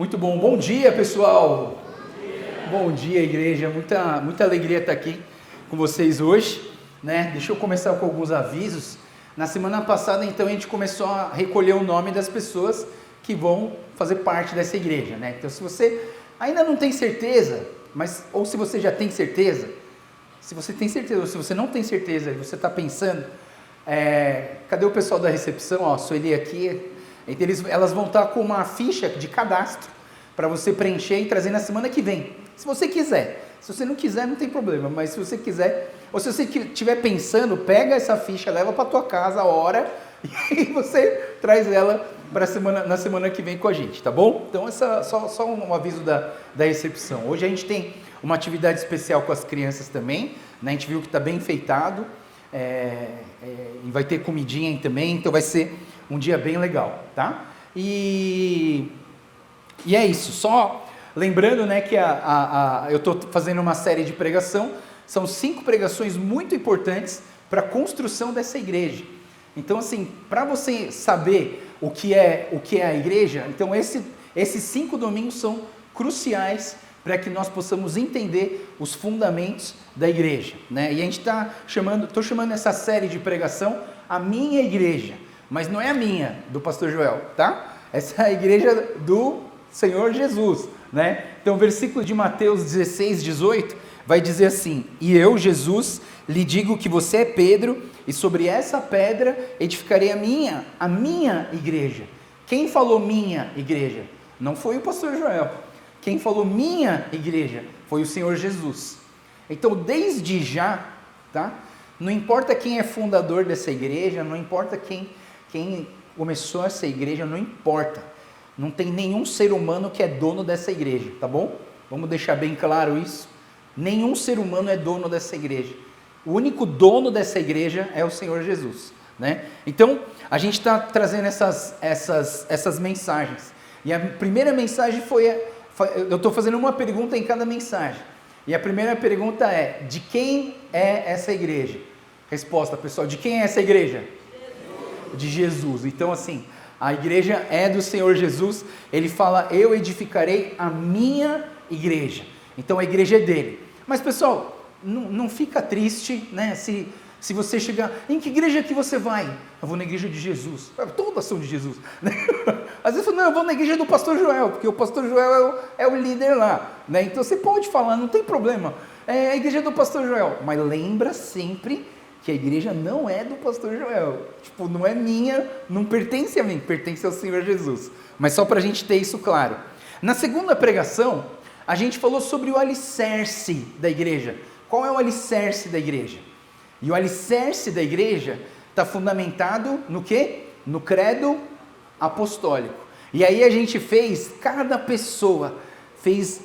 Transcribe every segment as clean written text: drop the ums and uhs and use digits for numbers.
Muito bom, bom dia pessoal, bom dia igreja, muita alegria estar aqui com vocês hoje, né? Deixa eu começar com alguns avisos. Na semana passada então a gente começou a recolher o nome das pessoas que vão fazer parte dessa igreja, né? Então se você ainda não tem certeza, ou se você já tem certeza, se você tem certeza ou se você não tem certeza e você está pensando, cadê o pessoal da recepção? Ó, a Sueli aqui. Então elas vão estar com uma ficha de cadastro para você preencher e trazer na semana que vem, se você quiser. Se você não quiser, não tem problema, mas se você quiser, ou se você estiver pensando, pega essa ficha, leva para tua casa a hora e você traz ela na semana que vem com a gente, tá bom? Então só um aviso da recepção. Hoje a gente tem uma atividade especial com as crianças também, né? A gente viu que está bem enfeitado, e vai ter comidinha aí também, então vai ser um dia bem legal, tá? E é isso, só lembrando, né, que eu estou fazendo uma série de pregação, são 5 pregações muito importantes para a construção dessa igreja. Então assim, para você saber o que é a igreja, então esses 5 domingos são cruciais para que nós possamos entender os fundamentos da igreja, né? E a gente estou chamando essa série de pregação a minha igreja, mas não é a minha, do pastor Joel, tá? Essa é a igreja do Senhor Jesus, né? Então o versículo de Mateus 16, 18 vai dizer assim: e eu, Jesus, lhe digo que você é Pedro, e sobre essa pedra edificarei a minha igreja. Quem falou minha igreja? Não foi o pastor Joel. Quem falou minha igreja foi o Senhor Jesus. Então, desde já, tá? Não importa quem é fundador dessa igreja, não importa quem começou essa igreja, não importa. Não tem nenhum ser humano que é dono dessa igreja, tá bom? Vamos deixar bem claro isso. Nenhum ser humano é dono dessa igreja. O único dono dessa igreja é o Senhor Jesus, né? Então, a gente está trazendo essas mensagens. E a primeira mensagem eu estou fazendo uma pergunta em cada mensagem. E a primeira pergunta é: de quem é essa igreja? Resposta, pessoal: de quem é essa igreja? Jesus. De Jesus. Então assim, a igreja é do Senhor Jesus. Ele fala: eu edificarei a minha igreja. Então a igreja é dele. Mas pessoal, não fica triste, né, se você chegar: em que igreja que você vai? Eu vou na igreja de Jesus. Todas são de Jesus. Às vezes não, eu vou na igreja do pastor Joel, porque o pastor Joel é o líder lá, né? Então você pode falar, não tem problema, é a igreja do pastor Joel, mas lembra sempre que a igreja não é do pastor Joel, tipo, não é minha, não pertence a mim, pertence ao Senhor Jesus. Mas só para a gente ter isso claro. Na segunda pregação, a gente falou sobre o alicerce da igreja. Qual é o alicerce da igreja? E o alicerce da igreja está fundamentado no quê? No credo apostólico. E aí a gente cada pessoa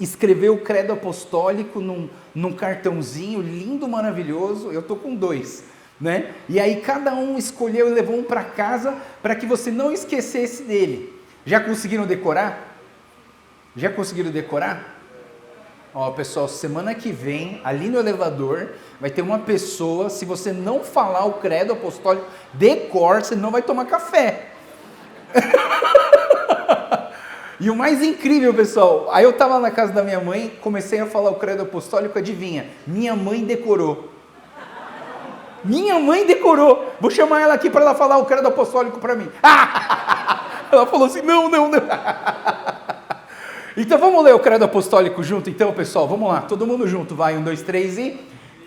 escreveu o credo apostólico num cartãozinho lindo, maravilhoso. Eu estou com 2, né? E aí cada um escolheu e levou um para casa para que você não esquecesse dele. Já conseguiram decorar? Já conseguiram decorar? Ó, pessoal, semana que vem, ali no elevador, vai ter uma pessoa, se você não falar o credo apostólico, decora, você não vai tomar café. E o mais incrível, pessoal, aí eu estava na casa da minha mãe, comecei a falar o credo apostólico, adivinha? Minha mãe decorou. Minha mãe decorou. Vou chamar ela aqui para ela falar o credo apostólico para mim. Ela falou assim: não. Então vamos ler o credo apostólico junto então, pessoal? Vamos lá, todo mundo junto, vai, 1, 2, 3 e...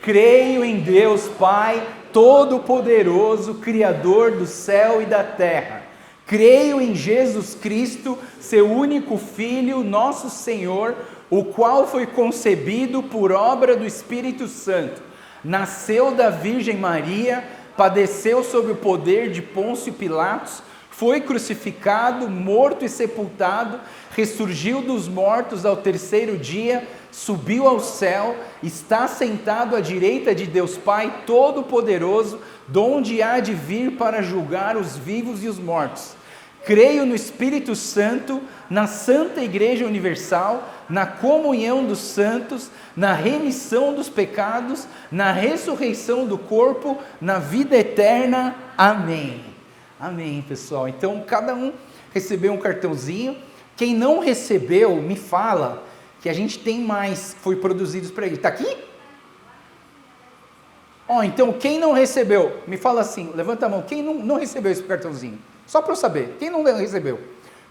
creio em Deus Pai Todo-Poderoso, Criador do céu e da terra. Creio em Jesus Cristo, seu único Filho, nosso Senhor, o qual foi concebido por obra do Espírito Santo. Nasceu da Virgem Maria, padeceu sob o poder de Pôncio Pilatos, foi crucificado, morto e sepultado, ressurgiu dos mortos ao 3º dia, subiu ao céu, está sentado à direita de Deus Pai Todo-Poderoso, donde há de vir para julgar os vivos e os mortos. Creio no Espírito Santo, na Santa Igreja Universal, na comunhão dos santos, na remissão dos pecados, na ressurreição do corpo, na vida eterna. Amém. Amém, pessoal. Então, cada um recebeu um cartãozinho Quem não recebeu, me fala que a gente tem mais que foi produzidos para ele. Está aqui? Então quem não recebeu, me fala assim, levanta a mão, quem não recebeu esse cartãozinho? Só para eu saber, quem não recebeu?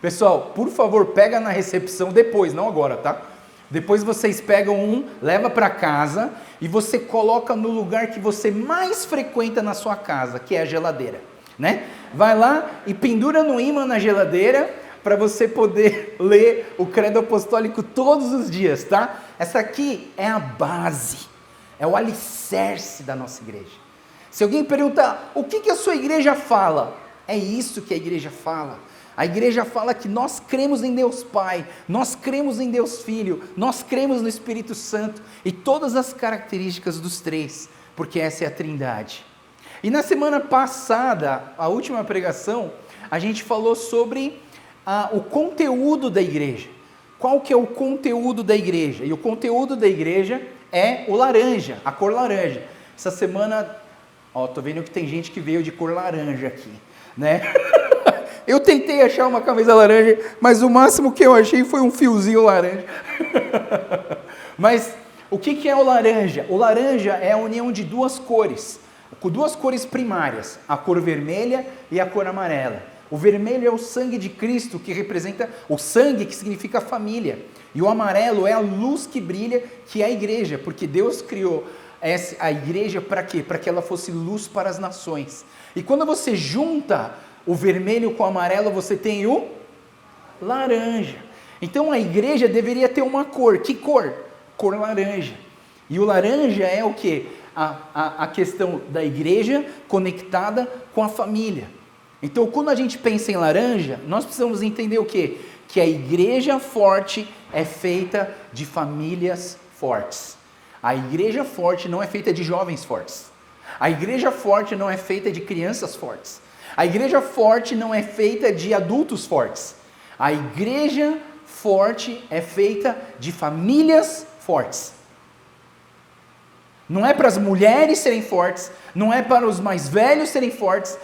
Pessoal, por favor, pega na recepção depois, não agora, tá? Depois vocês pegam um, leva para casa e você coloca no lugar que você mais frequenta na sua casa, que é a geladeira, né? Vai lá e pendura no ímã na geladeira para você poder ler o credo apostólico todos os dias, tá? Essa aqui é a base, é o alicerce da nossa igreja. Se alguém perguntar, o que a sua igreja fala? É isso que a igreja fala. A igreja fala que nós cremos em Deus Pai, nós cremos em Deus Filho, nós cremos no Espírito Santo e todas as características dos três, porque essa é a Trindade. E na semana passada, a última pregação, a gente falou sobre o conteúdo da igreja. Qual que é o conteúdo da igreja? E o conteúdo da igreja é o laranja, a cor laranja. Essa semana, tô vendo que tem gente que veio de cor laranja aqui, né? Eu tentei achar uma camisa laranja, mas o máximo que eu achei foi um fiozinho laranja. Mas o que é o laranja? O laranja é a união de duas cores, com duas cores primárias, a cor vermelha e a cor amarela. O vermelho é o sangue de Cristo, que representa o sangue, que significa família. E o amarelo é a luz que brilha, que é a igreja, porque Deus criou a igreja para quê? Para que ela fosse luz para as nações. E quando você junta o vermelho com o amarelo, você tem o laranja. Então a igreja deveria ter uma cor. Que cor? Cor laranja. E o laranja é o quê? A questão da igreja conectada com a família. Então quando a gente pensa em laranja, nós precisamos entender o quê? Que a igreja forte é feita de famílias fortes. A igreja forte não é feita de jovens fortes. A igreja forte não é feita de crianças fortes. A igreja forte não é feita de adultos fortes. A igreja forte é feita de famílias fortes. Não é para as mulheres serem fortes, não é para os mais velhos serem fortes,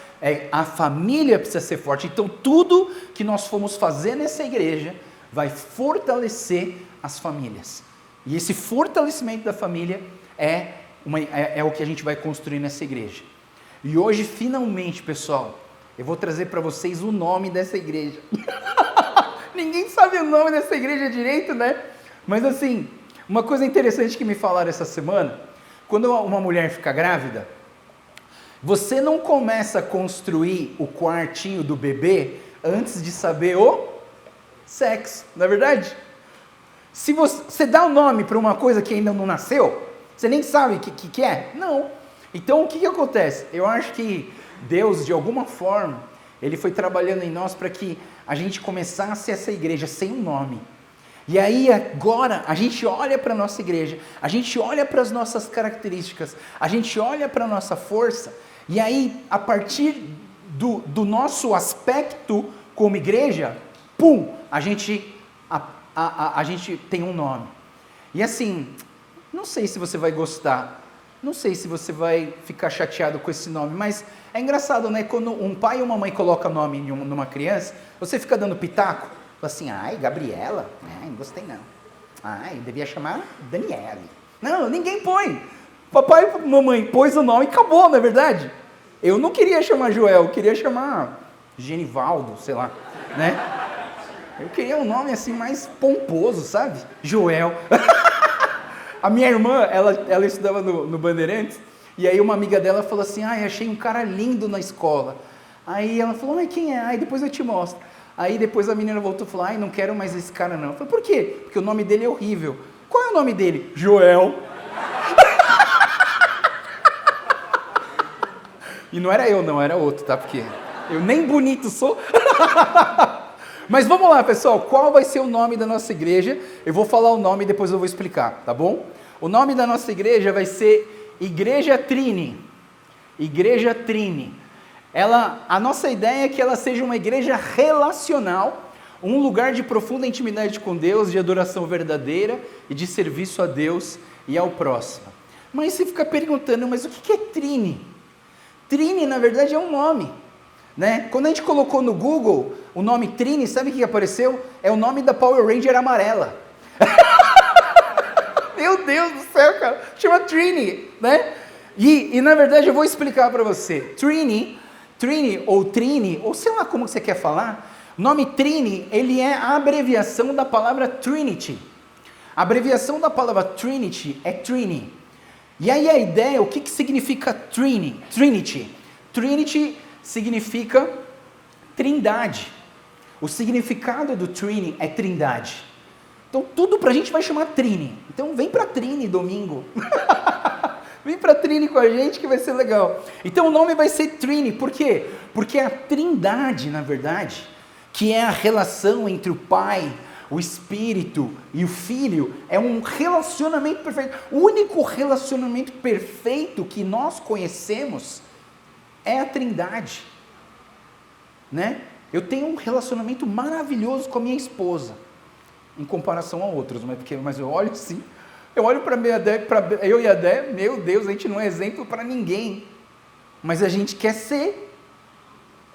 a família precisa ser forte. Então tudo que nós formos fazer nessa igreja vai fortalecer as famílias. E esse fortalecimento da família é o que a gente vai construir nessa igreja. E hoje, finalmente, pessoal, eu vou trazer para vocês o nome dessa igreja. Ninguém sabe o nome dessa igreja direito, né? Mas assim, uma coisa interessante que me falaram essa semana, quando uma mulher fica grávida, você não começa a construir o quartinho do bebê antes de saber o sexo, não é verdade? Se você dá o nome para uma coisa que ainda não nasceu, você nem sabe o que é? Não. Então o que acontece? Eu acho que Deus, de alguma forma, Ele foi trabalhando em nós para que a gente começasse essa igreja sem um nome. E aí agora a gente olha para a nossa igreja, a gente olha para as nossas características, a gente olha para a nossa força, e aí a partir do nosso aspecto como igreja, a gente tem um nome. E assim, não sei se você vai gostar, não sei se você vai ficar chateado com esse nome, mas é engraçado, né? Quando um pai e uma mãe colocam nome numa criança, você fica dando pitaco, fala assim, ai, Gabriela, não gostei não. Ai, devia chamar Daniele. Não, ninguém põe. Papai e mamãe pôs o nome e acabou, não é verdade? Eu não queria chamar Joel, eu queria chamar Genivaldo, sei lá, né? Eu queria um nome assim mais pomposo, sabe? Joel. A minha irmã, ela estudava no Bandeirantes, e aí uma amiga dela falou assim, achei um cara lindo na escola. Aí ela falou, mas quem é? Aí depois eu te mostro. Aí depois a menina voltou e falou, não quero mais esse cara não. Eu falei, por quê? Porque o nome dele é horrível. Qual é o nome dele? Joel. E não era eu não, era outro, tá? Porque eu nem bonito sou. Mas vamos lá, pessoal, qual vai ser o nome da nossa igreja? Eu vou falar o nome e depois eu vou explicar, tá bom? O nome da nossa igreja vai ser Igreja Trini. Igreja Trini. A nossa ideia é que ela seja uma igreja relacional, um lugar de profunda intimidade com Deus, de adoração verdadeira e de serviço a Deus e ao próximo. Mas você fica perguntando, mas o que é Trini? Trini, na verdade, é um nome, né? Quando a gente colocou no Google, o nome Trini, sabe o que apareceu? É o nome da Power Ranger amarela. Meu Deus do céu, cara, chama Trini, né? E na verdade eu vou explicar para você. Trini, ou sei lá como você quer falar, o nome Trini, ele é a abreviação da palavra Trinity. A abreviação da palavra Trinity é Trini. E aí a ideia, o que significa Trinity? Trinity significa trindade. O significado do Trini é trindade. Então tudo pra gente vai chamar Trini. Então vem pra Trini domingo. Vem pra Trini com a gente que vai ser legal. Então o nome vai ser Trini. Por quê? Porque a trindade, na verdade, que é a relação entre o Pai, o Espírito e o Filho, é um relacionamento perfeito. O único relacionamento perfeito que nós conhecemos é a trindade, né? Eu tenho um relacionamento maravilhoso com a minha esposa, em comparação a outros, mas eu olho assim, eu olho para eu e a Dé, meu Deus, a gente não é exemplo para ninguém, mas a gente quer ser.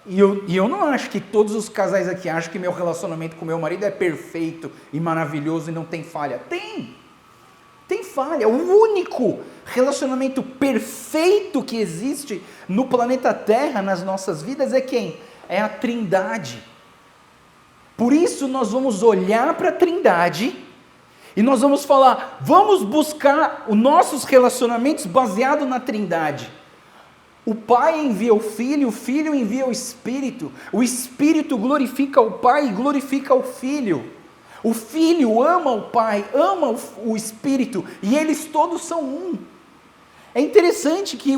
E eu não acho que todos os casais aqui acham que meu relacionamento com meu marido é perfeito e maravilhoso e não tem falha. Tem falha. O único relacionamento perfeito que existe no planeta Terra, nas nossas vidas, é quem? É a Trindade. Por isso nós vamos olhar para a Trindade e nós vamos falar, vamos buscar os nossos relacionamentos baseados na Trindade. O Pai envia o Filho envia o Espírito glorifica o Pai e glorifica o Filho ama o Pai, ama o Espírito, e eles todos são um. É interessante que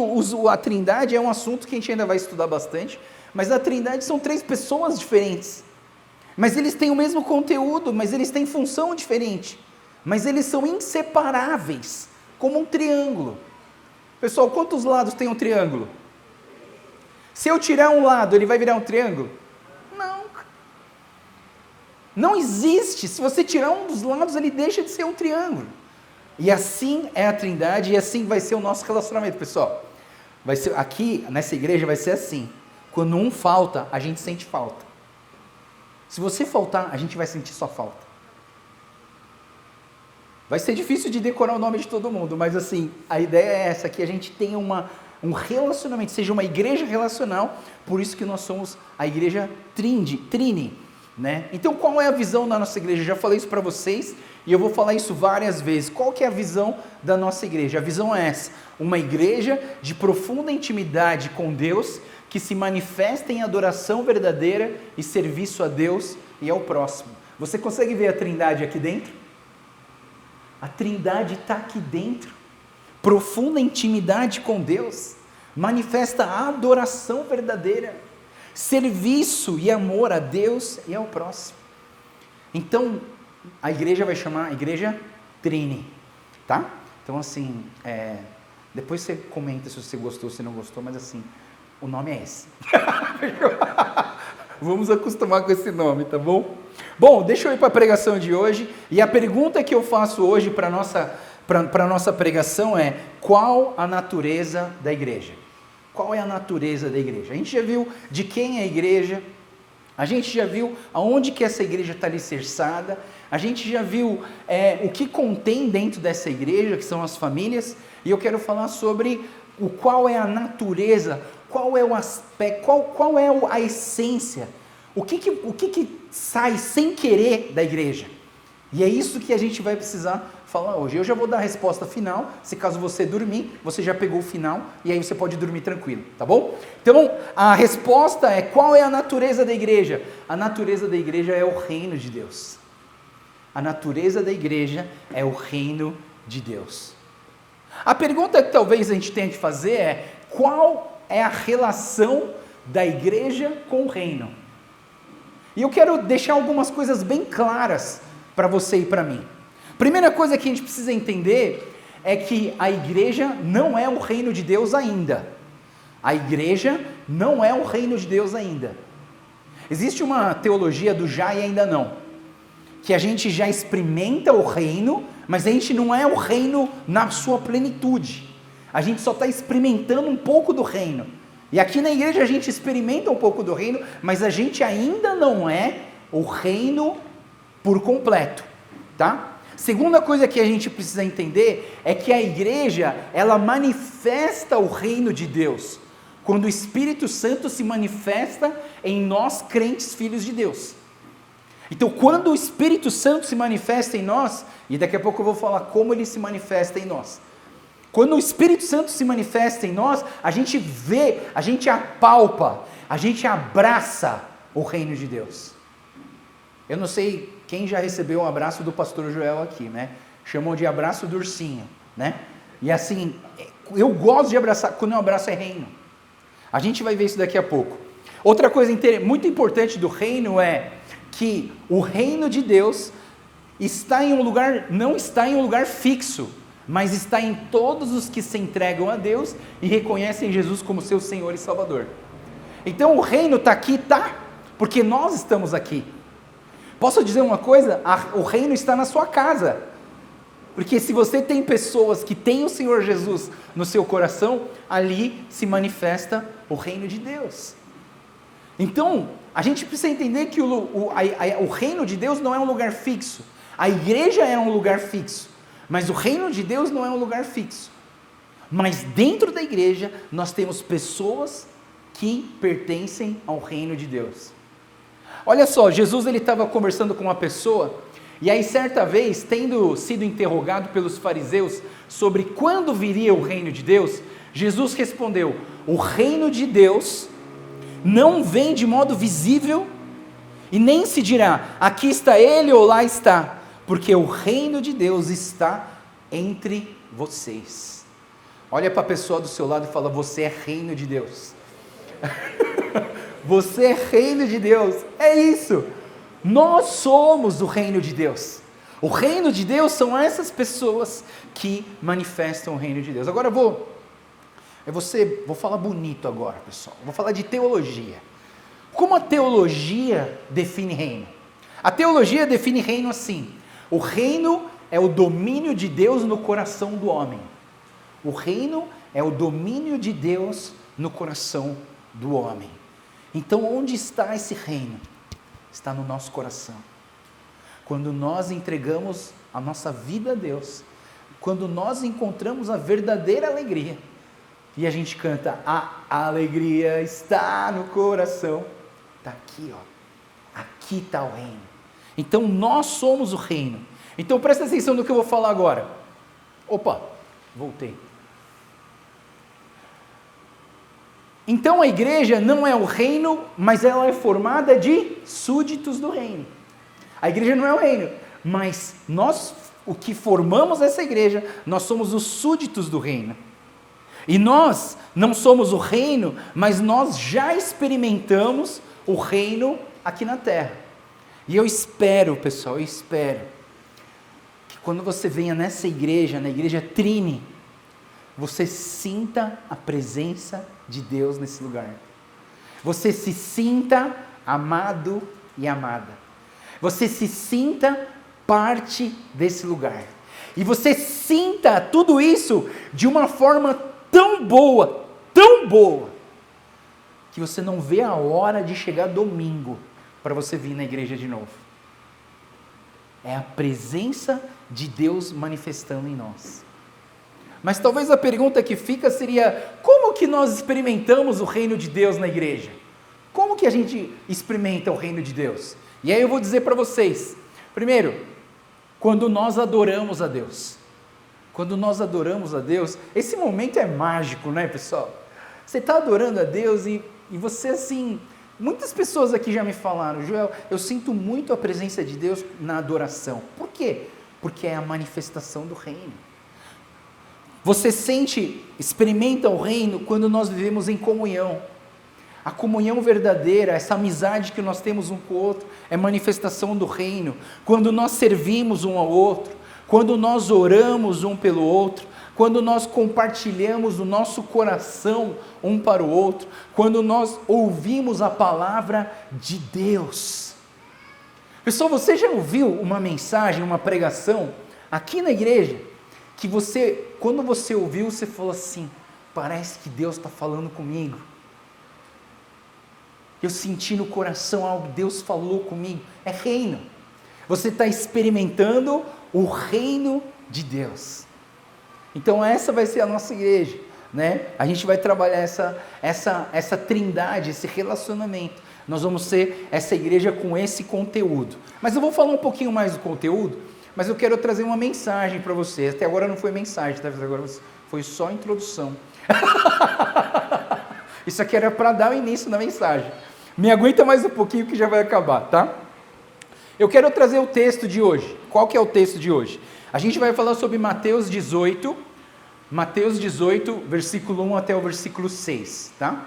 a Trindade é um assunto que a gente ainda vai estudar bastante, mas a Trindade são 3 pessoas diferentes, mas eles têm o mesmo conteúdo, mas eles têm função diferente, mas eles são inseparáveis, como um triângulo. Pessoal, quantos lados tem um triângulo? Se eu tirar um lado, ele vai virar um triângulo? Não. Não existe. Se você tirar um dos lados, ele deixa de ser um triângulo. E assim é a Trindade, e assim vai ser o nosso relacionamento, pessoal. Vai ser, aqui, nessa igreja, vai ser assim. Quando um falta, a gente sente falta. Se você faltar, a gente vai sentir sua falta. Vai ser difícil de decorar o nome de todo mundo, mas assim, a ideia é essa, que a gente tenha um relacionamento, seja uma igreja relacional, por isso que nós somos a igreja Trini, né? Então qual é a visão da nossa igreja? Eu já falei isso para vocês, e eu vou falar isso várias vezes. Qual que é a visão da nossa igreja? A visão é essa, uma igreja de profunda intimidade com Deus, que se manifesta em adoração verdadeira e serviço a Deus e ao próximo. Você consegue ver a Trindade aqui dentro? A Trindade está aqui dentro, profunda intimidade com Deus, manifesta a adoração verdadeira, serviço e amor a Deus e ao próximo. Então, a igreja vai chamar Igreja Trini, tá? Então assim, depois você comenta se você gostou, se não gostou, mas assim, o nome é esse. Vamos acostumar com esse nome, tá bom? Bom, deixa eu ir para a pregação de hoje, e a pergunta que eu faço hoje para a nossa pregação é: qual a natureza da igreja? Qual é a natureza da igreja? A gente já viu de quem é a igreja, a gente já viu aonde que essa igreja está alicerçada, a gente já viu o que contém dentro dessa igreja, que são as famílias, e eu quero falar sobre qual é a natureza, qual é o aspecto, qual é a essência, o que sai sem querer da igreja. E é isso que a gente vai precisar falar hoje. Eu já vou dar a resposta final, se caso você dormir, você já pegou o final, e aí você pode dormir tranquilo, tá bom? Então, a resposta é: qual é a natureza da igreja? A natureza da igreja é o reino de Deus. A natureza da igreja é o reino de Deus. A pergunta que talvez a gente tenha que fazer é: qual é a relação da igreja com o reino? E eu quero deixar algumas coisas bem claras para você e para mim. Primeira coisa que a gente precisa entender é que a igreja não é o reino de Deus ainda. A igreja não é o reino de Deus ainda. Existe uma teologia do já e ainda não, que a gente já experimenta o reino, mas a gente não é o reino na sua plenitude. A gente só está experimentando um pouco do reino. E aqui na igreja a gente experimenta um pouco do reino, mas a gente ainda não é o reino por completo, tá? Segunda coisa que a gente precisa entender é que a igreja, ela manifesta o reino de Deus, quando o Espírito Santo se manifesta em nós, crentes, filhos de Deus. Então, quando o Espírito Santo se manifesta em nós, e daqui a pouco eu vou falar como ele se manifesta em nós. Quando o Espírito Santo se manifesta em nós, a gente vê, a gente apalpa, a gente abraça o reino de Deus. Eu não sei quem já recebeu um abraço do pastor Joel aqui, né? Chamam de abraço do ursinho, né? E assim, eu gosto de abraçar, quando eu abraço é reino. A gente vai ver isso daqui a pouco. Outra coisa muito importante do reino é que o reino de Deus está em um lugar, não está em um lugar fixo, mas está em todos os que se entregam a Deus e reconhecem Jesus como seu Senhor e Salvador. Então o reino está aqui, tá? Porque nós estamos aqui. Posso dizer uma coisa? O reino está na sua casa. Porque se você tem pessoas que têm o Senhor Jesus no seu coração, ali se manifesta o reino de Deus. Então, a gente precisa entender que o reino de Deus não é um lugar fixo. A igreja é um lugar fixo. Mas o reino de Deus não é um lugar fixo. Mas dentro da igreja, nós temos pessoas que pertencem ao reino de Deus. Olha só, Jesus ele estava conversando com uma pessoa, e aí certa vez, tendo sido interrogado pelos fariseus sobre quando viria o reino de Deus, Jesus respondeu: o reino de Deus não vem de modo visível, e nem se dirá, aqui está ele ou lá está, porque o reino de Deus está entre vocês. Olha para a pessoa do seu lado e fala: você é reino de Deus. Você é reino de Deus, é isso. Nós somos o reino de Deus. O reino de Deus são essas pessoas que manifestam o reino de Deus. Agora vou falar bonito agora, pessoal. Vou falar de teologia. Como a teologia define reino? A teologia define reino assim: o reino é o domínio de Deus no coração do homem. O reino é o domínio de Deus no coração do homem. Então, onde está esse reino? Está no nosso coração. Quando nós entregamos a nossa vida a Deus, quando nós encontramos a verdadeira alegria, e a gente canta, a alegria está no coração, está aqui, ó, aqui está o reino. Então, nós somos o reino. Então, presta atenção no que eu vou falar agora. Opa, voltei. Então a igreja não é o reino, mas ela é formada de súditos do reino. A igreja não é o reino, mas nós, o que formamos essa igreja, nós somos os súditos do reino. E nós não somos o reino, mas nós já experimentamos o reino aqui na terra. E eu espero, pessoal, que quando você venha nessa igreja, na igreja Trini, você sinta a presença de Deus nesse lugar. Você se sinta amado e amada. Você se sinta parte desse lugar. E você sinta tudo isso de uma forma tão boa, que você não vê a hora de chegar domingo para você vir na igreja de novo. É a presença de Deus manifestando em nós. Mas talvez a pergunta que fica seria: como que nós experimentamos o reino de Deus na igreja? Como que a gente experimenta o reino de Deus? E aí eu vou dizer para vocês. Primeiro, quando nós adoramos a Deus. Quando nós adoramos a Deus, esse momento é mágico, né, pessoal? Você está adorando a Deus e você assim... Muitas pessoas aqui já me falaram: Joel, eu sinto muito a presença de Deus na adoração. Por quê? Porque é a manifestação do reino. Você experimenta o reino quando nós vivemos em comunhão. A comunhão verdadeira, essa amizade que nós temos um com o outro, é manifestação do reino. Quando nós servimos um ao outro, quando nós oramos um pelo outro, quando nós compartilhamos o nosso coração um para o outro, quando nós ouvimos a palavra de Deus. Pessoal, você já ouviu uma mensagem, uma pregação aqui na igreja, que quando você ouviu, você falou assim: parece que Deus está falando comigo. Eu senti no coração algo, Deus falou comigo. É reino. Você está experimentando o reino de Deus. Então essa vai ser a nossa igreja, né? A gente vai trabalhar essa trindade, esse relacionamento. Nós vamos ser essa igreja com esse conteúdo. Mas eu vou falar um pouquinho mais do conteúdo, mas eu quero trazer uma mensagem para você. Até agora não foi mensagem, tá? Agora foi só introdução. Isso aqui era para dar o início da mensagem. Me aguenta mais um pouquinho que já vai acabar, tá? Eu quero trazer o texto de hoje. Qual que é o texto de hoje? A gente vai falar sobre Mateus 18, versículo 1 até o versículo 6, tá?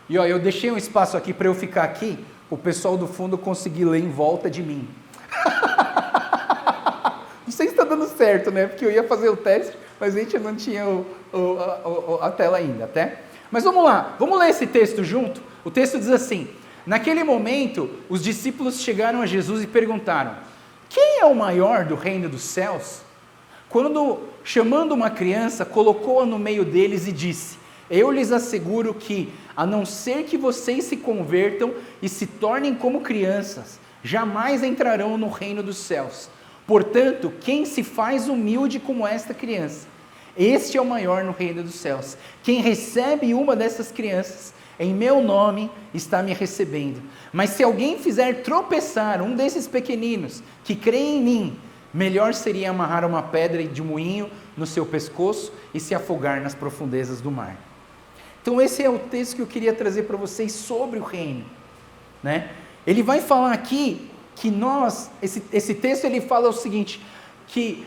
E ó, eu deixei um espaço aqui para eu ficar aqui, o pessoal do fundo conseguir ler em volta de mim. Não sei se está dando certo, né? Porque eu ia fazer o teste, mas a gente não tinha a tela ainda, até. Mas vamos lá, vamos ler esse texto junto? O texto diz assim: naquele momento, os discípulos chegaram a Jesus e perguntaram: quem é o maior do reino dos céus? Quando, chamando uma criança, colocou-a no meio deles e disse: eu lhes asseguro que, a não ser que vocês se convertam e se tornem como crianças, jamais entrarão no reino dos céus. Portanto, quem se faz humilde como esta criança, este é o maior no reino dos céus. Quem recebe uma dessas crianças, em meu nome, está me recebendo. Mas se alguém fizer tropeçar um desses pequeninos, que creem em mim, melhor seria amarrar uma pedra de moinho no seu pescoço e se afogar nas profundezas do mar. Então esse é o texto que eu queria trazer para vocês sobre o reino, né? Ele vai falar aqui que esse texto ele fala o seguinte, que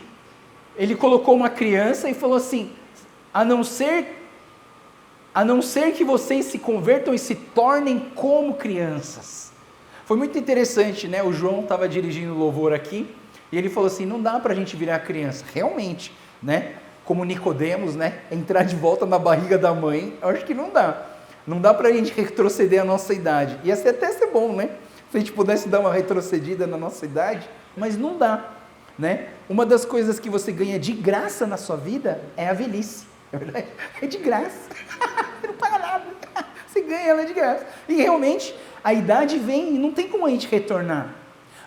ele colocou uma criança e falou assim: a não ser que vocês se convertam e se tornem como crianças. Foi muito interessante, né? O João estava dirigindo o louvor aqui, e ele falou assim: não dá para a gente virar criança, realmente, né? Como Nicodemos, né? Entrar de volta na barriga da mãe, eu acho que não dá. Não dá para a gente retroceder a nossa idade. Ia até ser bom, né? Se a gente pudesse dar uma retrocedida na nossa idade, mas não dá, né? Uma das coisas que você ganha de graça na sua vida é a velhice. É verdade? É de graça. Você não paga nada. Você ganha ela de graça. E realmente, a idade vem e não tem como a gente retornar.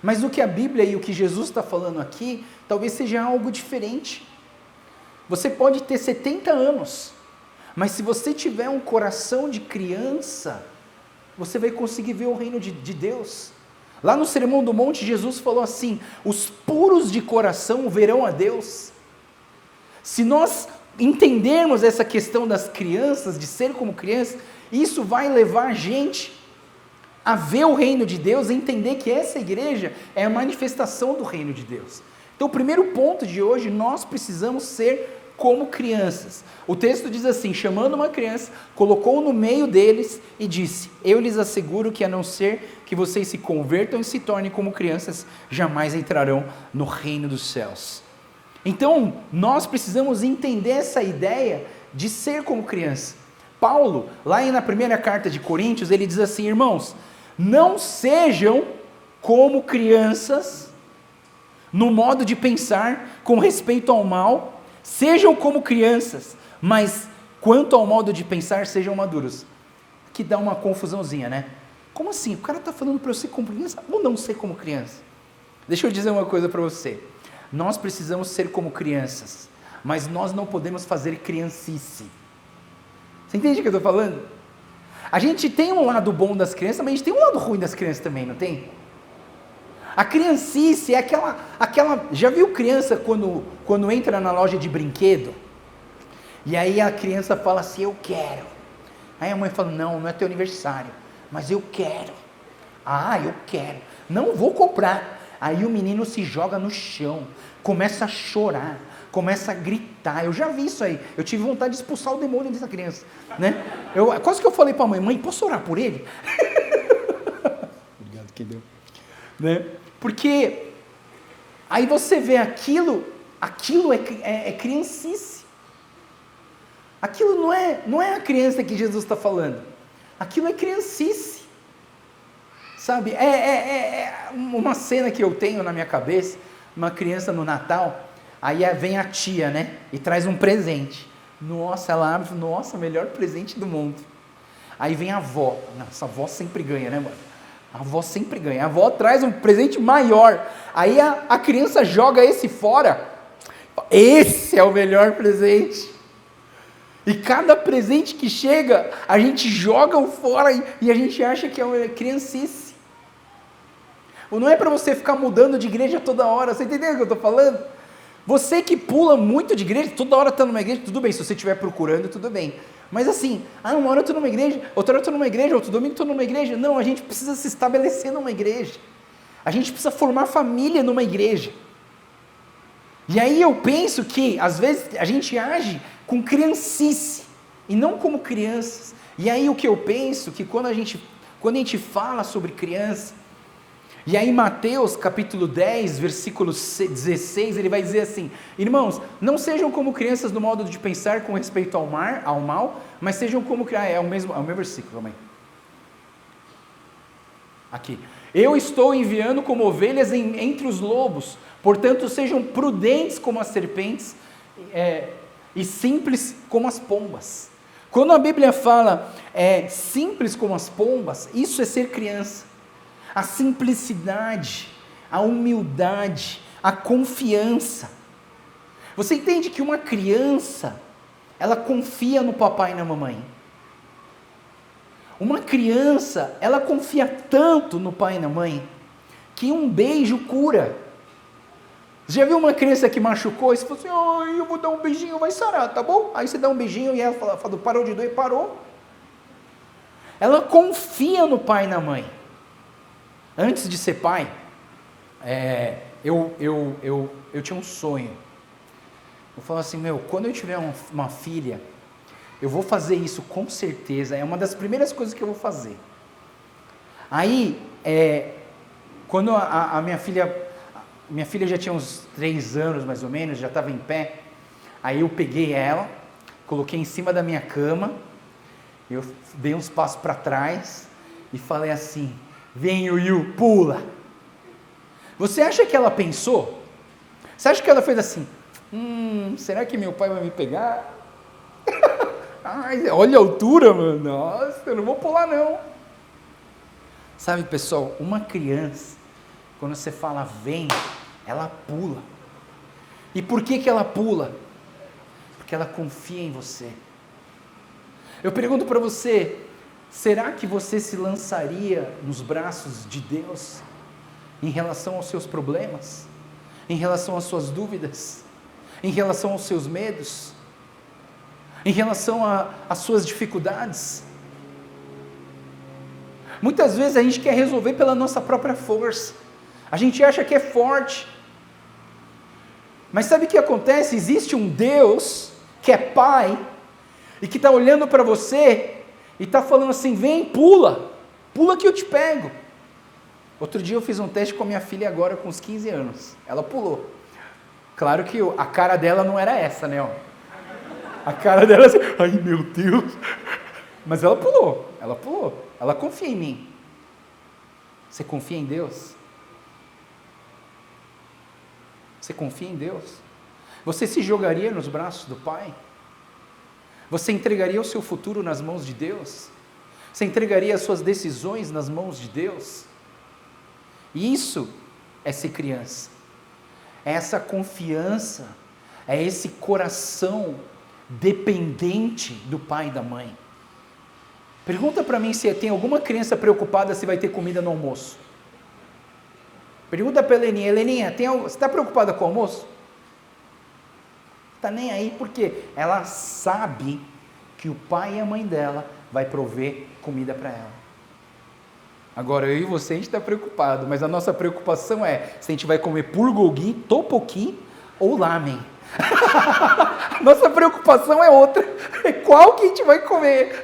Mas o que a Bíblia e o que Jesus está falando aqui, talvez seja algo diferente. Você pode ter 70 anos, mas se você tiver um coração de criança, você vai conseguir ver o reino de Deus. Lá no Sermão do Monte, Jesus falou assim: os puros de coração verão a Deus. Se nós entendermos essa questão das crianças, de ser como criança, isso vai levar a gente a ver o reino de Deus, a entender que essa igreja é a manifestação do reino de Deus. Então o primeiro ponto de hoje, nós precisamos ser como crianças. O texto diz assim: chamando uma criança, colocou no meio deles e disse: eu lhes asseguro que a não ser que vocês se convertam e se tornem como crianças, jamais entrarão no reino dos céus. Então, nós precisamos entender essa ideia de ser como criança. Paulo, lá na primeira carta de Coríntios, ele diz assim: irmãos, não sejam como crianças no modo de pensar com respeito ao mal, sejam como crianças, mas quanto ao modo de pensar, sejam maduros. Que dá uma confusãozinha, né? Como assim? O cara está falando para eu ser como criança ou não ser como criança? Deixa eu dizer uma coisa para você. Nós precisamos ser como crianças, mas nós não podemos fazer criancice. Você entende o que eu estou falando? A gente tem um lado bom das crianças, mas a gente tem um lado ruim das crianças também, não tem? A criancice é aquela... Já viu criança quando entra na loja de brinquedo? E aí a criança fala assim: eu quero. Aí a mãe fala: não é teu aniversário, mas eu quero. Ah, eu quero. Não vou comprar. Aí o menino se joga no chão, começa a chorar, começa a gritar. Eu já vi isso aí. Eu tive vontade de expulsar o demônio dessa criança, né? Quase que eu falei para a mãe: posso orar por ele? Obrigado, que deu. Né? Porque aí você vê aquilo é criancice. Aquilo não é a criança que Jesus está falando. Aquilo é criancice. Sabe? É uma cena que eu tenho na minha cabeça, uma criança no Natal, aí vem a tia, né? E traz um presente. Nossa, ela abre, nossa, melhor presente do mundo. Aí vem a avó. Nossa, a avó sempre ganha, né, mano? A avó sempre ganha. A avó traz um presente maior. Aí a criança joga esse fora. Esse é o melhor presente. E cada presente que chega, a gente joga o fora e a gente acha que é uma criancice. Não é para você ficar mudando de igreja toda hora. Você entendeu o que eu estou falando? Você que pula muito de igreja, toda hora está numa igreja, tudo bem. Se você estiver procurando, tudo bem. Mas assim, uma hora eu estou numa igreja, outra hora eu estou numa igreja, outro domingo eu estou numa igreja. Não, a gente precisa se estabelecer numa igreja. A gente precisa formar família numa igreja. E aí eu penso que, às vezes, a gente age com criancice, e não como crianças. E aí o que eu penso, que quando a gente fala sobre criança, e aí Mateus capítulo 10, versículo 16, ele vai dizer assim: irmãos, não sejam como crianças no modo de pensar com respeito ao mal, mas sejam como... é o mesmo versículo, calma aí. Aqui. Eu estou enviando como ovelhas entre os lobos, portanto sejam prudentes como as serpentes e simples como as pombas. Quando a Bíblia fala simples como as pombas, isso é ser criança. A simplicidade, a humildade, a confiança. Você entende que uma criança, ela confia no papai e na mamãe. Uma criança, ela confia tanto no pai e na mãe, que um beijo cura. Você já viu uma criança que machucou e você falou assim: eu vou dar um beijinho, vai sarar, tá bom? Aí você dá um beijinho e ela fala, parou de doer, parou. Ela confia no pai e na mãe. Antes de ser pai, eu tinha um sonho. Eu falava assim: quando eu tiver uma filha, eu vou fazer isso com certeza, é uma das primeiras coisas que eu vou fazer. Aí, quando a minha filha já tinha uns 3 anos mais ou menos, já estava em pé, aí eu peguei ela, coloquei em cima da minha cama, eu dei uns passos para trás e falei assim: vem, Yuyu, pula. Você acha que ela pensou? Você acha que ela fez assim: será que meu pai vai me pegar? Ai, olha a altura, mano. Nossa, eu não vou pular não. Sabe, pessoal, uma criança, quando você fala vem, ela pula. E por que ela pula? Porque ela confia em você. Eu pergunto para você: será que você se lançaria nos braços de Deus em relação aos seus problemas, em relação às suas dúvidas, em relação aos seus medos, em relação às suas dificuldades? Muitas vezes a gente quer resolver pela nossa própria força, a gente acha que é forte, mas sabe o que acontece? Existe um Deus que é Pai e que está olhando para você e está falando assim: vem, pula que eu te pego. Outro dia eu fiz um teste com a minha filha agora com uns 15 anos, ela pulou. Claro que a cara dela não era essa, né? A cara dela assim: ai meu Deus. Mas ela pulou, ela confia em mim. Você confia em Deus? Você confia em Deus? Você se jogaria nos braços do Pai? Você entregaria o seu futuro nas mãos de Deus? Você entregaria as suas decisões nas mãos de Deus? Isso é ser criança. É essa confiança, é esse coração dependente do pai e da mãe. Pergunta para mim se tem alguma criança preocupada se vai ter comida no almoço. Pergunta para a Heleninha: Heleninha, você está preocupada com o almoço? Está nem aí, porque ela sabe que o pai e a mãe dela vai prover comida para ela. Agora eu e você, a gente está preocupado, mas a nossa preocupação é se a gente vai comer pulgogi, topoki ou lamen. Nossa preocupação é outra, é qual que a gente vai comer.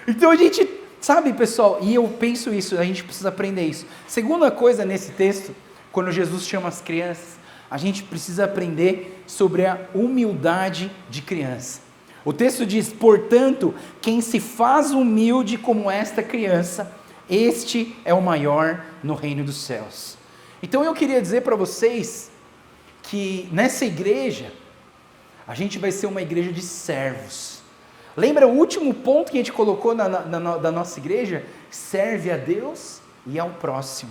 Então a gente, sabe, pessoal, e eu penso isso, a gente precisa aprender isso. Segunda coisa nesse texto, quando Jesus chama as crianças, a gente precisa aprender sobre a humildade de criança. O texto diz: portanto, quem se faz humilde como esta criança, este é o maior no reino dos céus. Então eu queria dizer para vocês que nessa igreja, a gente vai ser uma igreja de servos, Lembra o último ponto que a gente colocou da nossa igreja? Serve a Deus e ao próximo.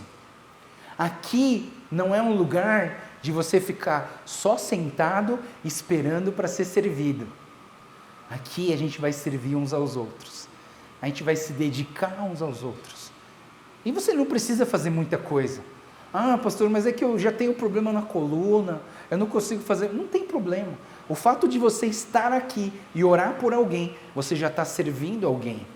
Aqui não é um lugar de você ficar só sentado esperando para ser servido. Aqui a gente vai servir uns aos outros. A gente vai se dedicar uns aos outros. E você não precisa fazer muita coisa. Ah, pastor, mas é que eu já tenho problema na coluna, eu não consigo fazer. Não tem problema. O fato de você estar aqui e orar por alguém, você já está servindo alguém.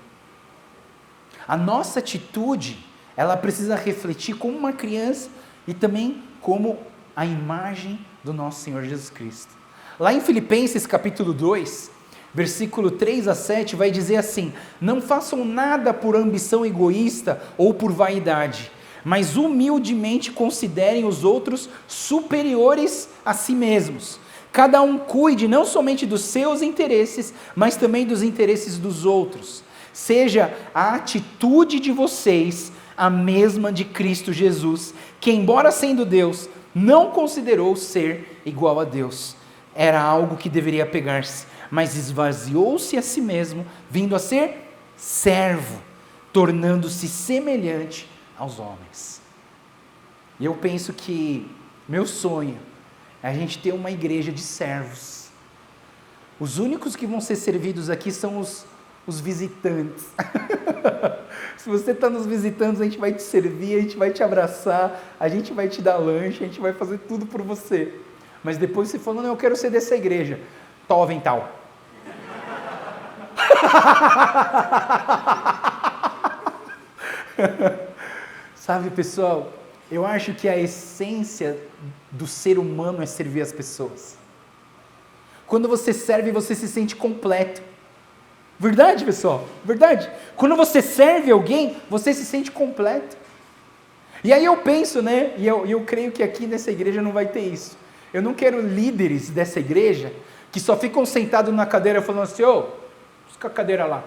A nossa atitude, ela precisa refletir como uma criança e também como a imagem do nosso Senhor Jesus Cristo. Lá em Filipenses capítulo 2, versículo 3 a 7, vai dizer assim: não façam nada por ambição egoísta ou por vaidade, mas humildemente considerem os outros superiores a si mesmos. Cada um cuide não somente dos seus interesses, mas também dos interesses dos outros. Seja a atitude de vocês a mesma de Cristo Jesus, que, embora sendo Deus, não considerou ser igual a Deus. Era algo que deveria pegar-se, mas esvaziou-se a si mesmo, vindo a ser servo, tornando-se semelhante aos homens. E eu penso que meu sonho é a gente ter uma igreja de servos. Os únicos que vão ser servidos aqui são os visitantes. Se você está nos visitando, a gente vai te servir, a gente vai te abraçar, a gente vai te dar lanche, a gente vai fazer tudo por você. Mas depois você falou: não, eu quero ser dessa igreja. Tovental. Sabe, pessoal, eu acho que a essência do ser humano é servir as pessoas. Quando você serve, você se sente completo. Verdade, pessoal? Verdade? Quando você serve alguém, você se sente completo. E aí eu penso, né? E eu creio que aqui nessa igreja não vai ter isso. Eu não quero líderes dessa igreja que só ficam sentados na cadeira falando assim: ô, busca a cadeira lá.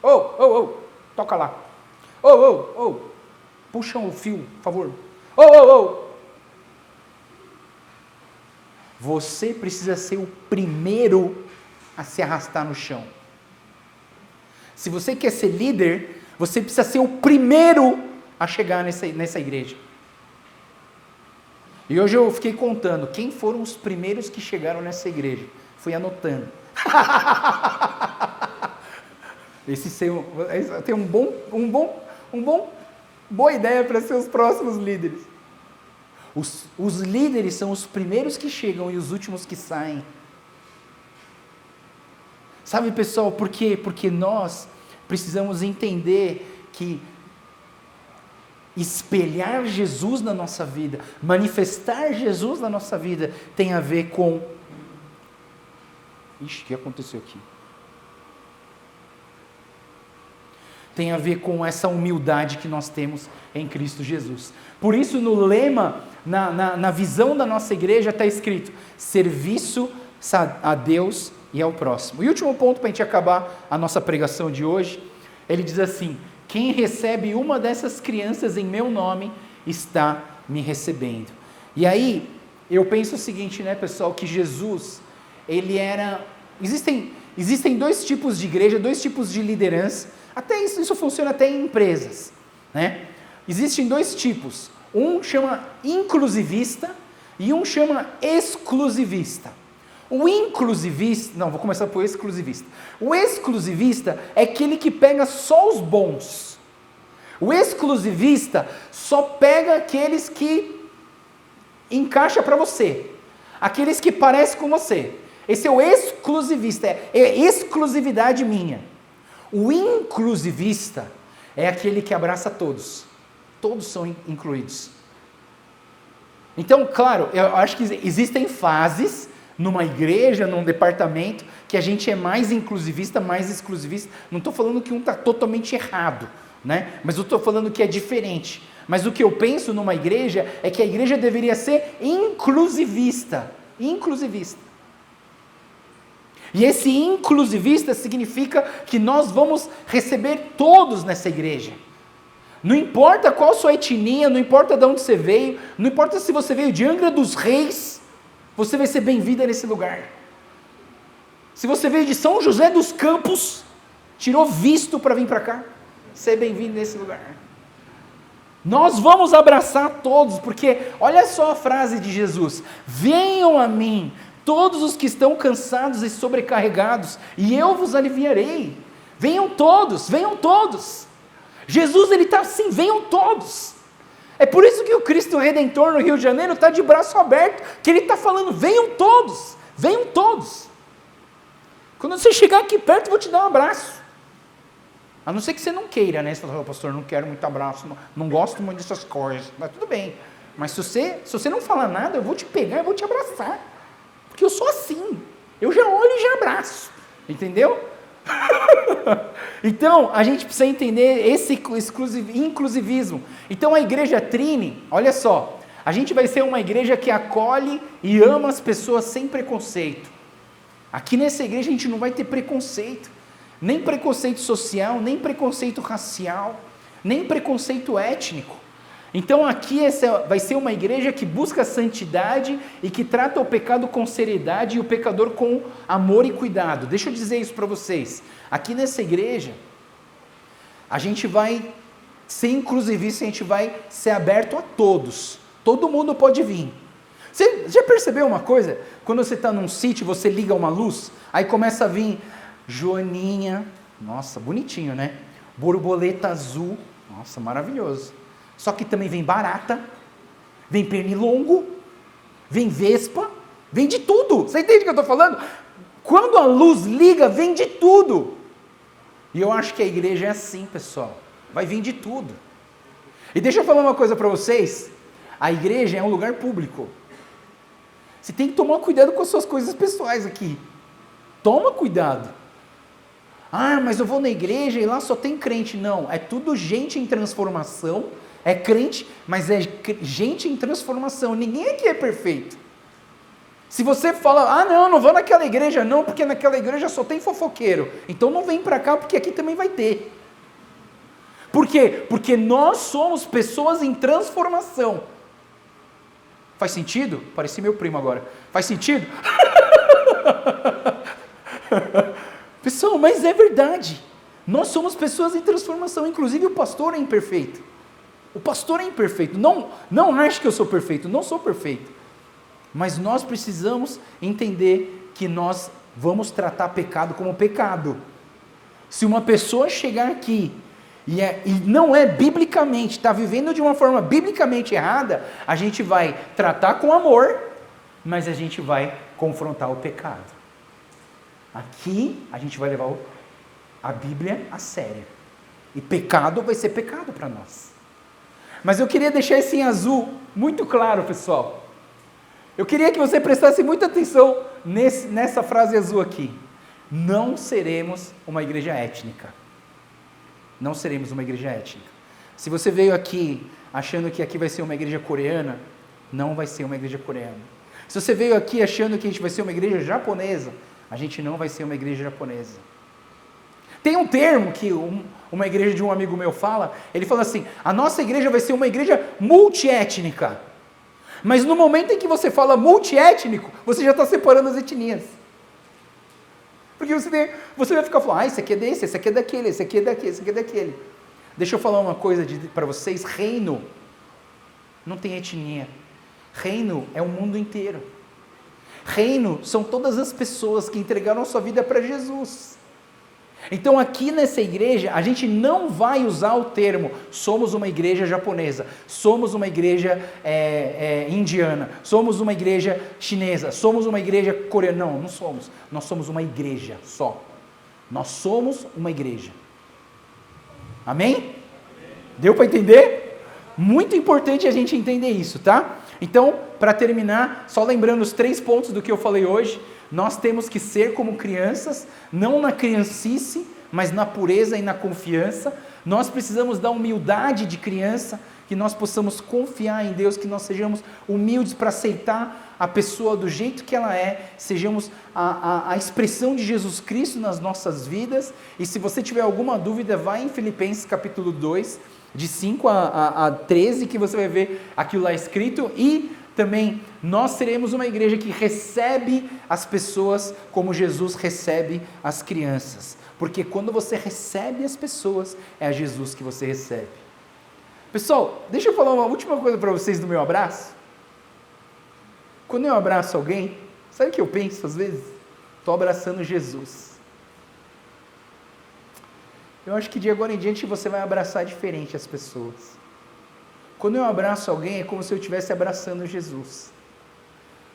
Ô, toca lá. Ô, puxa o fio, por favor. Ô. Você precisa ser o primeiro a se arrastar no chão. Se você quer ser líder, você precisa ser o primeiro a chegar nessa igreja. E hoje eu fiquei contando quem foram os primeiros que chegaram nessa igreja. Fui anotando. Tem boa ideia para ser os próximos líderes. Os líderes são os primeiros que chegam e os últimos que saem. Sabe, pessoal, por quê? Porque nós precisamos entender que espelhar Jesus na nossa vida, manifestar Jesus na nossa vida, tem a ver com... Ixi, o que aconteceu aqui? Tem a ver com essa humildade que nós temos em Cristo Jesus. Por isso, no lema, na visão da nossa igreja, está escrito: serviço a Deus e ao próximo. E o último ponto para a gente acabar a nossa pregação de hoje, ele diz assim: quem recebe uma dessas crianças em meu nome, está me recebendo. E aí, eu penso o seguinte, né, pessoal, que Jesus, ele era... Existem dois tipos de igreja, dois tipos de liderança. Até isso funciona até em empresas, né? Existem dois tipos. Um chama inclusivista e um chama exclusivista. O inclusivista... Não, vou começar por exclusivista. O exclusivista é aquele que pega só os bons. O exclusivista só pega aqueles que encaixa para você. Aqueles que parecem com você. Esse é o exclusivista, é exclusividade minha. O inclusivista é aquele que abraça todos. Todos são incluídos. Então, claro, eu acho que existem fases numa igreja, num departamento, que a gente é mais inclusivista, mais exclusivista. Não estou falando que um está totalmente errado, né? Mas eu estou falando que é diferente. Mas o que eu penso numa igreja é que a igreja deveria ser inclusivista. Inclusivista. E esse inclusivista significa que nós vamos receber todos nessa igreja. Não importa qual sua etnia, não importa de onde você veio, não importa se você veio de Angra dos Reis, você vai ser bem-vinda nesse lugar. Se você veio de São José dos Campos, tirou visto para vir para cá, seja bem-vindo nesse lugar. Nós vamos abraçar todos, porque olha só a frase de Jesus: venham a mim, todos os que estão cansados e sobrecarregados, e eu vos aliviarei. Venham todos, venham todos. Jesus, ele está assim, venham todos. É por isso que o Cristo Redentor no Rio de Janeiro está de braço aberto, que ele está falando, venham todos, venham todos. Quando você chegar aqui perto, eu vou te dar um abraço. A não ser que você não queira, né? Você fala, pastor, não quero muito abraço, não gosto muito dessas coisas. Mas tudo bem. Mas se você não falar nada, eu vou te pegar e vou te abraçar. Porque eu sou assim. Eu já olho e já abraço. Entendeu? Então, a gente precisa entender esse inclusivismo. Então, a igreja Trini, olha só, a gente vai ser uma igreja que acolhe e ama as pessoas sem preconceito. Aqui nessa igreja a gente não vai ter preconceito. Nem preconceito social, nem preconceito racial, nem preconceito étnico. Então aqui essa vai ser uma igreja que busca santidade e que trata o pecado com seriedade e o pecador com amor e cuidado. Deixa eu dizer isso para vocês. Aqui nessa igreja, a gente vai ser inclusivista, a gente vai ser aberto a todos. Todo mundo pode vir. Você já percebeu uma coisa? Quando você está num sítio, você liga uma luz, aí começa a vir joaninha, nossa, bonitinho, né? Borboleta azul, nossa, maravilhoso. Só que também vem barata, vem pernilongo, vem vespa, vem de tudo. Você entende o que eu estou falando? Quando a luz liga, vem de tudo. E eu acho que a igreja é assim, pessoal. Vai vir de tudo. E deixa eu falar uma coisa para vocês. A igreja é um lugar público. Você tem que tomar cuidado com as suas coisas pessoais aqui. Toma cuidado. Ah, mas eu vou na igreja e lá só tem crente. Não, é tudo gente em transformação. É crente, mas é gente em transformação. Ninguém aqui é perfeito. Se você fala, não vou naquela igreja não, porque naquela igreja só tem fofoqueiro. Então não vem para cá, porque aqui também vai ter. Por quê? Porque nós somos pessoas em transformação. Faz sentido? Pareci meu primo agora. Faz sentido? Pessoal, mas é verdade. Nós somos pessoas em transformação. Inclusive o pastor é imperfeito. O pastor é imperfeito. Não acho que eu sou perfeito. Não sou perfeito. Mas nós precisamos entender que nós vamos tratar pecado como pecado. Se uma pessoa chegar aqui e não é biblicamente, está vivendo de uma forma biblicamente errada, a gente vai tratar com amor, mas a gente vai confrontar o pecado. Aqui a gente vai levar a Bíblia a sério. E pecado vai ser pecado para nós. Mas eu queria deixar esse em azul muito claro, pessoal. Eu queria que você prestasse muita atenção nessa frase azul aqui. Não seremos uma igreja étnica. Não seremos uma igreja étnica. Se você veio aqui achando que aqui vai ser uma igreja coreana, não vai ser uma igreja coreana. Se você veio aqui achando que a gente vai ser uma igreja japonesa, a gente não vai ser uma igreja japonesa. Tem um termo que uma igreja de um amigo meu fala, ele fala assim, a nossa igreja vai ser uma igreja multiétnica. Mas no momento em que você fala multiétnico, você já está separando as etnias. Porque você vai ficar falando, esse aqui é desse, esse aqui é daquele, esse aqui é daquele, esse aqui é daquele. Deixa eu falar uma coisa para vocês, reino não tem etnia. Reino é o mundo inteiro. Reino são todas as pessoas que entregaram a sua vida para Jesus. Então aqui nessa igreja, a gente não vai usar o termo, somos uma igreja japonesa, somos uma igreja indiana, somos uma igreja chinesa, somos uma igreja coreana. Não somos. Nós somos uma igreja só. Nós somos uma igreja. Amém? Deu para entender? Muito importante a gente entender isso, tá? Então, para terminar, só lembrando os 3 pontos do que eu falei hoje, nós temos que ser como crianças, não na criancice, mas na pureza e na confiança. Nós precisamos da humildade de criança, que nós possamos confiar em Deus, que nós sejamos humildes para aceitar a pessoa do jeito que ela é, sejamos a expressão de Jesus Cristo nas nossas vidas. E se você tiver alguma dúvida, vai em Filipenses capítulo 2, de 5 a 13, que você vai ver aquilo lá escrito. E também nós seremos uma igreja que recebe as pessoas como Jesus recebe as crianças. Porque quando você recebe as pessoas, é a Jesus que você recebe. Pessoal, deixa eu falar uma última coisa para vocês do meu abraço. Quando eu abraço alguém, sabe o que eu penso às vezes? Estou abraçando Jesus. Eu acho que de agora em diante você vai abraçar diferente as pessoas. Quando eu abraço alguém, é como se eu estivesse abraçando Jesus.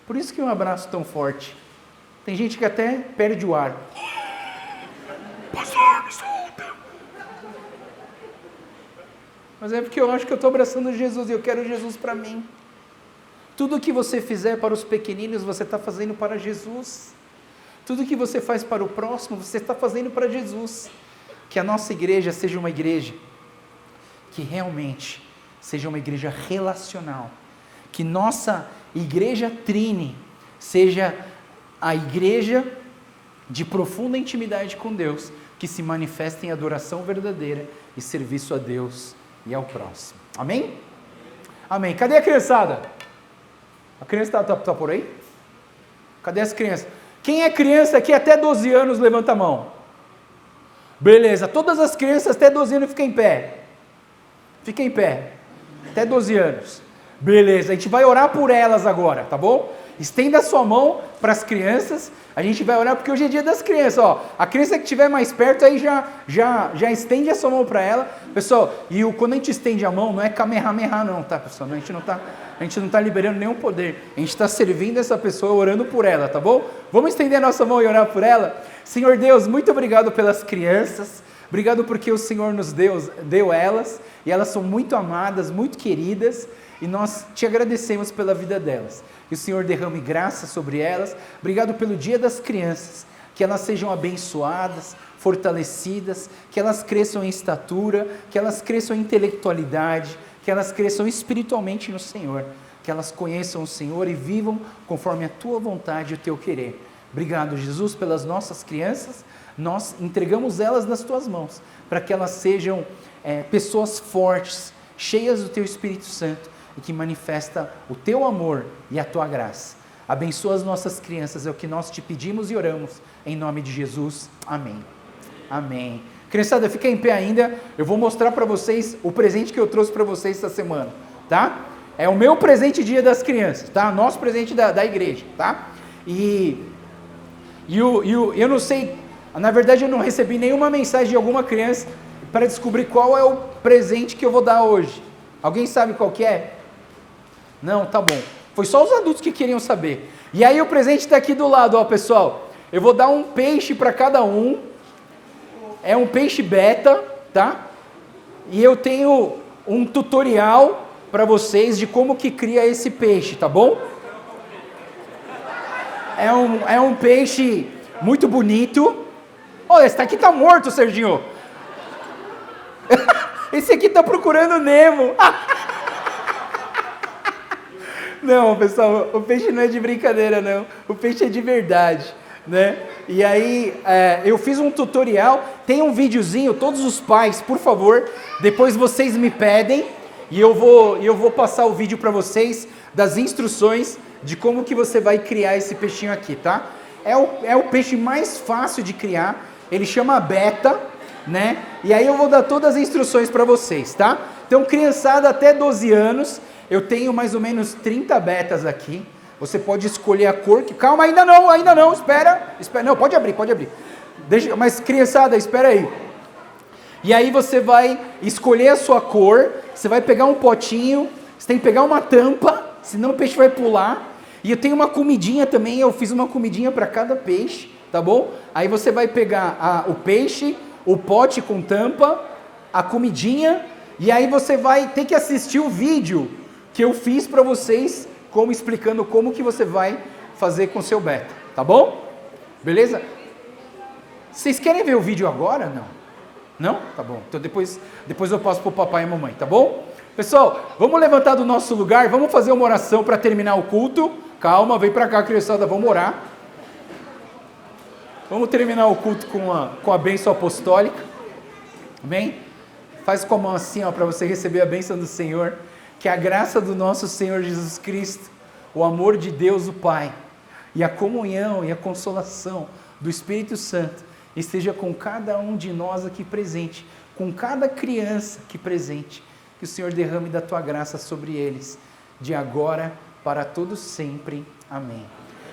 Por isso que é um abraço tão forte. Tem gente que até perde o ar. Pastor, me solta. Mas é porque eu acho que eu estou abraçando Jesus e eu quero Jesus para mim. Tudo que você fizer para os pequeninos, você está fazendo para Jesus. Tudo que você faz para o próximo, você está fazendo para Jesus. Que a nossa igreja seja uma igreja que realmente seja uma igreja relacional. Que nossa igreja Trine seja a igreja de profunda intimidade com Deus, que se manifesta em adoração verdadeira e serviço a Deus e ao próximo. Amém? Amém. Cadê a criançada? A criança está por aí? Cadê as crianças? Quem é criança aqui até 12 anos, levanta a mão. Beleza, todas as crianças até 12 anos ficam em pé. Fica em pé. Até 12 anos. Beleza, a gente vai orar por elas agora, tá bom? Estenda a sua mão para as crianças. A gente vai orar porque hoje é dia das crianças, ó. A criança que estiver mais perto aí já estende a sua mão para ela. Pessoal, quando a gente estende a mão, não é kamehameha não, tá, pessoal? A gente não tá liberando nenhum poder. A gente está servindo essa pessoa, orando por ela, tá bom? Vamos estender a nossa mão e orar por ela? Senhor Deus, muito obrigado pelas crianças. Obrigado porque o Senhor nos deu elas. E elas são muito amadas, muito queridas. E nós te agradecemos pela vida delas. Que o Senhor derrame graça sobre elas. Obrigado pelo dia das crianças. Que elas sejam abençoadas, fortalecidas, que elas cresçam em estatura, que elas cresçam em intelectualidade, que elas cresçam espiritualmente no Senhor. Que elas conheçam o Senhor e vivam conforme a tua vontade e o teu querer. Obrigado, Jesus, pelas nossas crianças. Nós entregamos elas nas tuas mãos, para que elas sejam pessoas fortes, cheias do teu Espírito Santo, e que manifesta o teu amor e a tua graça. Abençoa as nossas crianças, é o que nós te pedimos e oramos, em nome de Jesus. Amém. Amém. Criançada, fica em pé ainda, eu vou mostrar para vocês o presente que eu trouxe para vocês essa semana, tá? É o meu presente dia das crianças, tá? Nosso presente da igreja, tá? Eu não sei, na verdade eu não recebi nenhuma mensagem de alguma criança para descobrir qual é o presente que eu vou dar hoje. Alguém sabe qual que é? Não, tá bom. Foi só os adultos que queriam saber. E aí o presente está aqui do lado, ó pessoal. Eu vou dar um peixe para cada um. É um peixe beta, tá? E eu tenho um tutorial para vocês de como que cria esse peixe, tá bom? É um peixe muito bonito. Olha, esse aqui tá morto, Serginho. Esse aqui tá procurando Nemo. Não, pessoal, o peixe não é de brincadeira, não. O peixe é de verdade, né? E aí, eu fiz um tutorial, tem um videozinho, todos os pais, por favor, depois vocês me pedem, e eu vou passar o vídeo para vocês, das instruções de como que você vai criar esse peixinho aqui, tá? É o peixe mais fácil de criar, ele chama beta, né? E aí eu vou dar todas as instruções para vocês, tá? Então, criançada até 12 anos, eu tenho mais ou menos 30 betas aqui. Você pode escolher a cor. Calma, ainda não, espera. Não, pode abrir. Mas criançada, espera aí. E aí você vai escolher a sua cor, você vai pegar um potinho, você tem que pegar uma tampa, senão o peixe vai pular. E eu tenho uma comidinha também, eu fiz uma comidinha para cada peixe, tá bom? Aí você vai pegar o peixe, o pote com tampa, a comidinha, e aí você vai ter que assistir o vídeo que eu fiz para vocês, explicando como que você vai fazer com o seu beta, tá bom? Beleza? Vocês querem ver o vídeo agora? Não? Tá bom. Então depois eu passo pro papai e mamãe, tá bom? Pessoal, vamos levantar do nosso lugar, vamos fazer uma oração para terminar o culto. Calma, vem para cá, criançada, vamos orar. Vamos terminar o culto com a bênção apostólica. Amém? Faz com a mão assim, ó, para você receber a bênção do Senhor. Que a graça do nosso Senhor Jesus Cristo, o amor de Deus o Pai e a comunhão e a consolação do Espírito Santo esteja com cada um de nós aqui presente, com cada criança aqui presente. Que o Senhor derrame da tua graça sobre eles, de agora para todos sempre. Amém.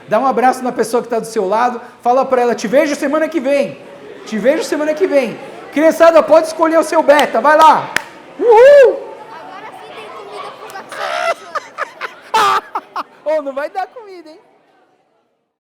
Dá um abraço na pessoa que está do seu lado, fala para ela, te vejo semana que vem. Te vejo semana que vem. Criançada, pode escolher o seu beta, vai lá. Uhul! Agora sim tem comida pro gato. Oh, não vai dar comida, hein?